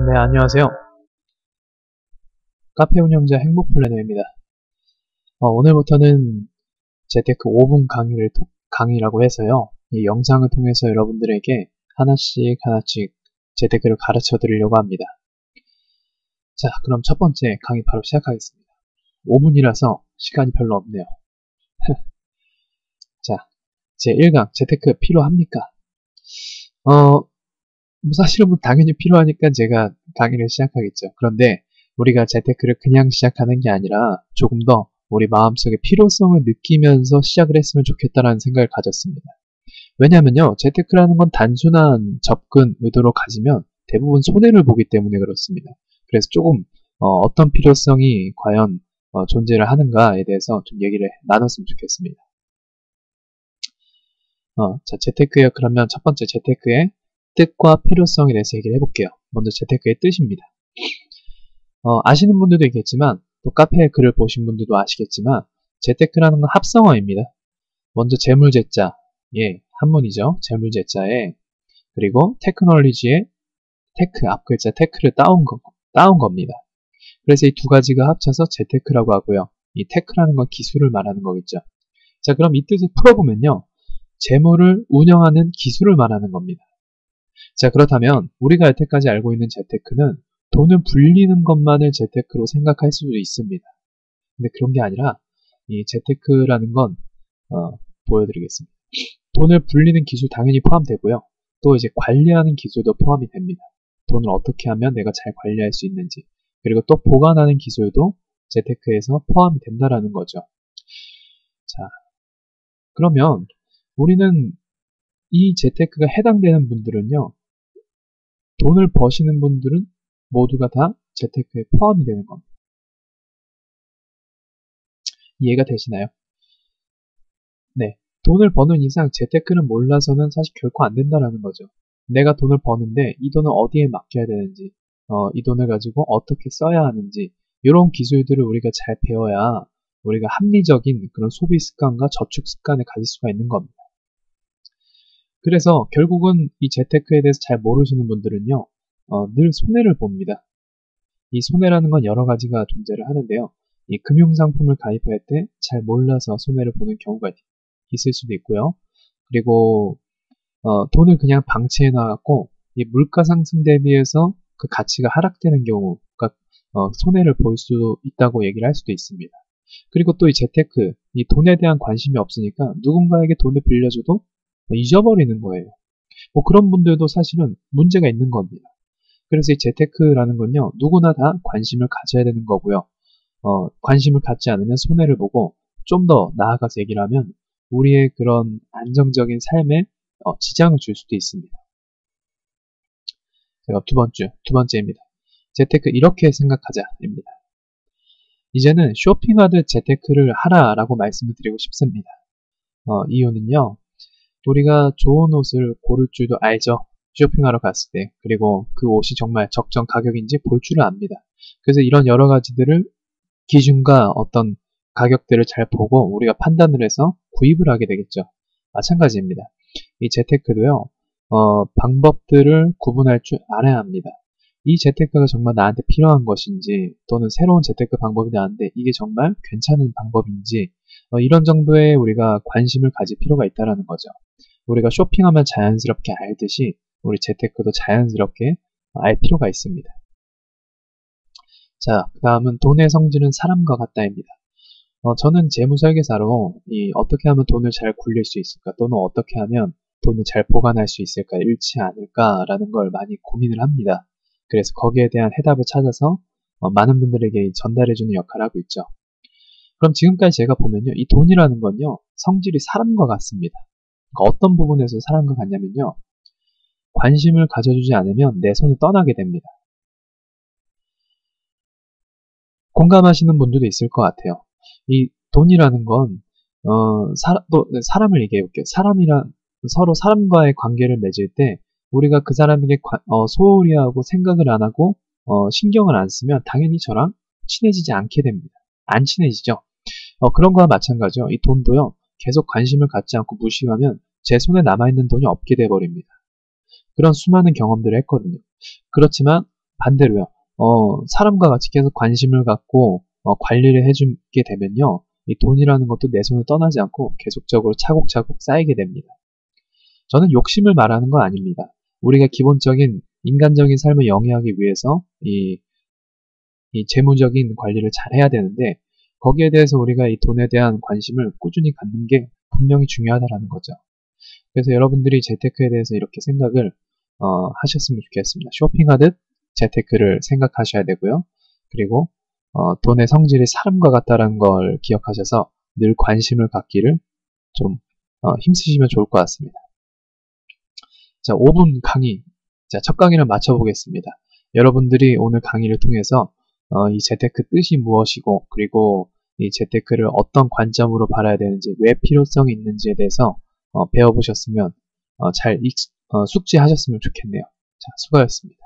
네, 안녕하세요. 카페 운영자 행복 플래너입니다. 오늘부터는 재테크 5분 강의라고 해서요. 이 영상을 통해서 여러분들에게 하나씩 재테크를 가르쳐 드리려고 합니다. 자, 그럼 첫 번째 강의 바로 시작하겠습니다. 5분이라서 시간이 별로 없네요. 자, 제1강 재테크 필요합니까? 사실은 당연히 필요하니까 제가 강의를 시작하겠죠. 그런데 우리가 재테크를 그냥 시작하는 게 아니라 조금 더 우리 마음속에 필요성을 느끼면서 시작을 했으면 좋겠다라는 생각을 가졌습니다. 왜냐면요, 재테크라는 건 단순한 접근 의도로 가지면 대부분 손해를 보기 때문에 그렇습니다. 그래서 조금 어떤 필요성이 과연 존재를 하는가에 대해서 좀 얘기를 나눴으면 좋겠습니다. 자, 재테크요. 그러면 첫 번째 재테크의 뜻과 필요성에 대해서 얘기를 해볼게요. 먼저 재테크의 뜻입니다. 아시는 분들도 있겠지만 또 카페에 글을 보신 분들도 아시겠지만 재테크라는 건 합성어입니다. 먼저 재물재자, 한문이죠. 재물재자에 그리고 테크놀로지의 테크, 앞글자 테크를 따온 겁니다. 그래서 이 두 가지가 합쳐서 재테크라고 하고요. 이 테크라는 건 기술을 말하는 거겠죠. 자, 그럼 이 뜻을 풀어보면요. 재물을 운영하는 기술을 말하는 겁니다. 자, 그렇다면 우리가 여태까지 알고 있는 재테크는 돈을 불리는 것만을 재테크로 생각할 수도 있습니다. 근데 그런 게 아니라 이 재테크라는 건 보여드리겠습니다. 돈을 불리는 기술 당연히 포함되고요. 또 이제 관리하는 기술도 포함이 됩니다. 돈을 어떻게 하면 내가 잘 관리할 수 있는지, 그리고 또 보관하는 기술도 재테크에서 포함이 된다라는 거죠. 자, 그러면 우리는 이 재테크가 해당되는 분들은요, 돈을 버시는 분들은 모두가 다 재테크에 포함이 되는 겁니다. 이해가 되시나요? 네. 돈을 버는 이상 재테크는 몰라서는 사실 결코 안 된다라는 거죠. 내가 돈을 버는데 이 돈을 어디에 맡겨야 되는지, 이 돈을 가지고 어떻게 써야 하는지, 이런 기술들을 우리가 잘 배워야 우리가 합리적인 그런 소비 습관과 저축 습관을 가질 수가 있는 겁니다. 그래서 결국은 이 재테크에 대해서 잘 모르시는 분들은요, 늘 손해를 봅니다. 이 손해라는 건 여러 가지가 존재를 하는데요. 이 금융상품을 가입할 때 잘 몰라서 손해를 보는 경우가 있을 수도 있고요. 그리고 돈을 그냥 방치해 놔갖고 이 물가 상승 대비해서 그 가치가 하락되는 경우가 손해를 볼 수 있다고 얘기를 할 수도 있습니다. 그리고 또 이 재테크, 이 돈에 대한 관심이 없으니까 누군가에게 돈을 빌려줘도 잊어버리는 거예요. 뭐 그런 분들도 사실은 문제가 있는 겁니다. 그래서 이 재테크라는 건요, 누구나 다 관심을 가져야 되는 거고요. 관심을 갖지 않으면 손해를 보고 좀 더 나아가서 얘기를 하면 우리의 그런 안정적인 삶에 지장을 줄 수도 있습니다. 제가 두 번째입니다. 재테크 이렇게 생각하자입니다. 이제는 쇼핑하듯 재테크를 하라라고 말씀을 드리고 싶습니다. 이유는요, 우리가 좋은 옷을 고를 줄도 알죠. 쇼핑하러 갔을 때. 그리고 그 옷이 정말 적정 가격인지 볼 줄을 압니다. 그래서 이런 여러 가지들을 기준과 어떤 가격들을 잘 보고 우리가 판단을 해서 구입을 하게 되겠죠. 마찬가지입니다. 이 재테크도요, 방법들을 구분할 줄 알아야 합니다. 이 재테크가 정말 나한테 필요한 것인지, 또는 새로운 재테크 방법이 나왔는데 이게 정말 괜찮은 방법인지, 이런 정도의 우리가 관심을 가질 필요가 있다는 거죠. 우리가 쇼핑하면 자연스럽게 알듯이 우리 재테크도 자연스럽게 알 필요가 있습니다. 자, 그 다음은 돈의 성질은 사람과 같다입니다. 저는 재무설계사로 어떻게 하면 돈을 잘 굴릴 수 있을까, 또는 어떻게 하면 돈을 잘 보관할 수 있을까, 잃지 않을까라는 걸 많이 고민을 합니다. 그래서 거기에 대한 해답을 찾아서 많은 분들에게 전달해주는 역할을 하고 있죠. 그럼 지금까지 제가 보면요, 이 돈이라는 건요, 성질이 사람과 같습니다. 그러니까 어떤 부분에서 사람과 같냐면요, 관심을 가져주지 않으면 내 손을 떠나게 됩니다. 공감하시는 분들도 있을 것 같아요. 이 돈이라는 건 사람을 얘기해 볼게요. 서로 사람과의 관계를 맺을 때 우리가 그 사람에게 소홀히 하고 생각을 안 하고 신경을 안 쓰면 당연히 저랑 친해지지 않게 됩니다. 안 친해지죠. 그런 거와 마찬가지죠. 이 돈도요, 계속 관심을 갖지 않고 무시하면 제 손에 남아있는 돈이 없게 돼버립니다. 그런 수많은 경험들을 했거든요. 그렇지만 반대로요. 사람과 같이 계속 관심을 갖고 관리를 해주게 되면요. 이 돈이라는 것도 내 손을 떠나지 않고 계속적으로 차곡차곡 쌓이게 됩니다. 저는 욕심을 말하는 건 아닙니다. 우리가 기본적인 인간적인 삶을 영위하기 위해서 이 재무적인 관리를 잘 해야 되는데 거기에 대해서 우리가 이 돈에 대한 관심을 꾸준히 갖는 게 분명히 중요하다라는 거죠. 그래서 여러분들이 재테크에 대해서 이렇게 생각을 하셨으면 좋겠습니다. 쇼핑하듯 재테크를 생각하셔야 되고요. 그리고 돈의 성질이 사람과 같다라는 걸 기억하셔서 늘 관심을 갖기를 좀 힘쓰시면 좋을 것 같습니다. 자, 5분 강의. 자, 첫 강의를 마쳐보겠습니다. 여러분들이 오늘 강의를 통해서 이 재테크 뜻이 무엇이고 그리고 이 재테크를 어떤 관점으로 바라야 되는지 왜 필요성이 있는지에 대해서 배워보셨으면 잘 숙지하셨으면 좋겠네요. 자, 수고하셨습니다.